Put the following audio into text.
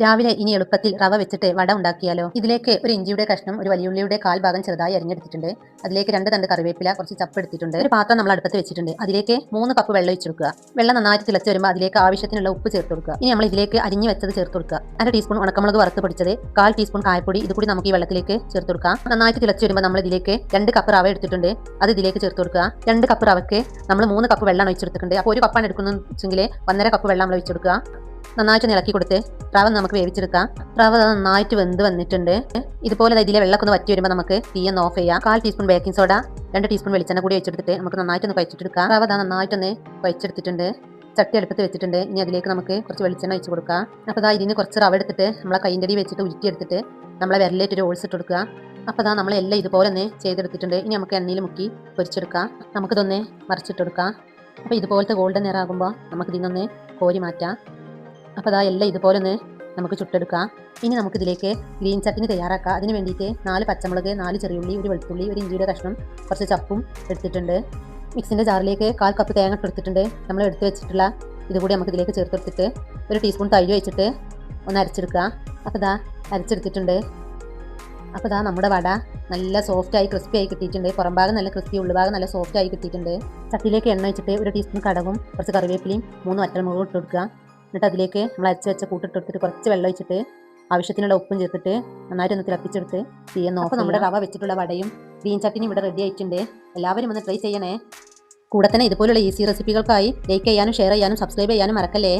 രാവിലെ ഇനി എളുപ്പത്തിൽ റവ വെച്ചിട്ട് വട ഉണ്ടാക്കിയാലോ. ഇതിലേക്ക് ഒരു ഇഞ്ചിയുടെ കഷ്ണം, ഒരു വലിയുള്ളിയുടെ കാൽ ഭാഗം ചെറുതായി അരിഞ്ഞെടുത്തിട്ടുണ്ട്. അതിലേക്ക് 2 തണ്ട് കറിവേപ്പില, കുറച്ച് ചപ്പ് എടുത്തിട്ടുണ്ട്. ഒരു പാത്രം നമ്മൾ അടുപ്പത്ത് വെച്ചിട്ടുണ്ട്. അതിലേക്ക് 3 കപ്പ് വെള്ളം ഒഴിച്ചു കൊടുക്കുക. വെള്ളം നന്നായിട്ട് തിളച്ച് വരുമ്പോൾ അതിലേക്ക് ആവശ്യത്തിനുള്ള ഉപ്പ് ചേർത്ത് കൊടുക്കുക. ഇനി നമ്മൾ ഇതിലേക്ക് അരിഞ്ഞു വെച്ചത് ചേർത്ത് കൊടുക്കുക. 1/2 ടീസ്പൂൺ ഉണക്കമുളക് വറുത്ത് പൊടിച്ചത്, 1/4 ടീസ്പൂൺ കായപ്പൊടി, ഇത് കൂടി നമുക്ക് ഈ വെള്ളത്തിലേക്ക് ചേർത്ത് കൊടുക്കാം. നന്നായിട്ട് തിളച്ച് വരുമ്പോൾ നമ്മൾ ഇതിലേക്ക് 2 കപ്പ് റവ എടുത്തിട്ടുണ്ട്. അത് ഇതിലേക്ക് ചേർത്ത് കൊടുക്കുക. 2 കപ്പ് റവയ്ക്ക് നമ്മൾ 3 കപ്പ് വെള്ളം ഒഴിച്ചെടുത്തിട്ടുണ്ട്. അപ്പോൾ 1 കപ്പാണ് എടുക്കുന്നതെങ്കിൽ 1.5 കപ്പ് വെള്ളം നമ്മൾ ഒഴിച്ചു കൊടുക്കുക. നന്നായിട്ട് ഇളക്കി കൊടുത്ത് റവ നമുക്ക് വേവിച്ചെടുക്കാം. റവ നന്നായിട്ട് വെന്ത് വന്നിട്ടുണ്ട്. ഇതുപോലെ ഇതിലെ വെള്ളമൊക്കെ ഒന്ന് വറ്റി വരുമ്പോൾ നമുക്ക് തീയൊന്ന് ഓഫ് ചെയ്യാം. 1/4 ടീസ്പൂൺ ബേക്കിംഗ് സോഡ, 2 ടീസ്പൂൺ വെളിച്ചെണ്ണ കൂടി വെച്ചെടുത്തിട്ട് നമുക്ക് നന്നായിട്ടൊന്ന് കഴിച്ചിട്ടെടുക്കാം. റവ നന്നായിട്ടൊന്ന് കഴിച്ചെടുത്തിട്ടുണ്ട്. ചട്ടി അടുപ്പത്ത് വെച്ചിട്ടുണ്ട്. ഇനി അതിലേക്ക് നമുക്ക് കുറച്ച് വെളിച്ചെണ്ണ ഒഴിച്ച് കൊടുക്കാം. അപ്പോൾ ഇതിന് കുറച്ച് റവ എടുത്തിട്ട് നമ്മളെ കൈൻ്റെ അടി വെച്ചിട്ട് ഉരുട്ടിയെടുത്തിട്ട് നമ്മളെ വിരലേറ്റൊരു ഹോൾസ് ഇട്ട് കൊടുക്കുക. അപ്പോൾ നമ്മളെല്ലാം ഇതുപോലെ തന്നെ ചെയ്തെടുത്തിട്ടുണ്ട്. ഇനി നമുക്ക് എണ്ണയിൽ മുക്കി പൊരിച്ചെടുക്കാം. നമുക്കിതൊന്ന് മറിച്ചിട്ട് കൊടുക്കാം. അപ്പോൾ ഇതുപോലത്തെ ഗോൾഡൻ നിറാകുമ്പോൾ നമുക്ക് ഇതിനൊന്ന് കോരി മാറ്റാം. അപ്പോൾ എല്ലാം ഇതുപോലെ ഒന്ന് നമുക്ക് ചുട്ടെടുക്കാം. ഇനി നമുക്കിതിലേക്ക് ഗ്രീൻ ചട്നി തയ്യാറാക്കാം. അതിന് വേണ്ടിയിട്ട് 4 പച്ചമുളക്, 4 ചെറിയുള്ളി, 1 വെളുത്തുള്ളി, 1 ഇഞ്ചിയുടെ കഷ്ണം, കുറച്ച് ചപ്പും എടുത്തിട്ടുണ്ട്. മിക്സിൻ്റെ ജാറിലേക്ക് 1/4 കപ്പ് തേങ്ങ എടുത്തിട്ടുണ്ട്. നമ്മൾ എടുത്ത് വെച്ചിട്ടുള്ള ഇതുകൂടി നമുക്ക് ഇതിലേക്ക് ചേർത്തെടുത്തിട്ട് 1 ടീസ്പൂൺ തൈര് വെച്ചിട്ട് ഒന്ന് അരച്ചെടുക്കുക. അപ്പോൾ അരച്ചെടുത്തിട്ടുണ്ട്. അപ്പോൾ നമ്മുടെ വട നല്ല സോഫ്റ്റായി ക്രിസ്പി ആയി കിട്ടിയിട്ടുണ്ട്. പുറം ഭാഗം നല്ല ക്രിസ്പി, ഉള്ളുഭാഗം നല്ല സോഫ്റ്റ് ആയി കിട്ടിയിട്ടുണ്ട്. ചട്ടിയിലേക്ക് എണ്ണ വെച്ചിട്ട് 1 ടീസ്പൂൺ കടകും, കുറച്ച് കറിവേപ്പിലയും, 3 വറ്റൽമുളകും ഇട്ട് കൊടുക്കുക. എന്നിട്ട് അതിലേക്ക് നമ്മൾ അരച്ച് വെച്ച കൂട്ടിട്ട് കൊടുത്തിട്ട് കുറച്ച് വെള്ളം ഒഴിച്ചിട്ട് ആവശ്യത്തിനുള്ള ഉപ്പും ചേർത്തിട്ട് നന്നായിട്ടൊന്ന് തിളപ്പിച്ചെടുത്ത് തീയെന്ന് ഓഫ്. നമ്മുടെ റവ വെച്ചിട്ടുള്ള വടയും ഗ്രീൻ ചട്നിയും ഇവിടെ റെഡി ആയിട്ടുണ്ട്. എല്ലാവരും ഒന്ന് ട്രൈ ചെയ്യണേ. കൂടെ തന്നെ ഇതുപോലുള്ള ഈസി റെസിപ്പികൾക്കായി ലൈക്ക് ചെയ്യാനും ഷെയർ ചെയ്യാനും സബ്സ്ക്രൈബ് ചെയ്യാനും മറക്കല്ലേ.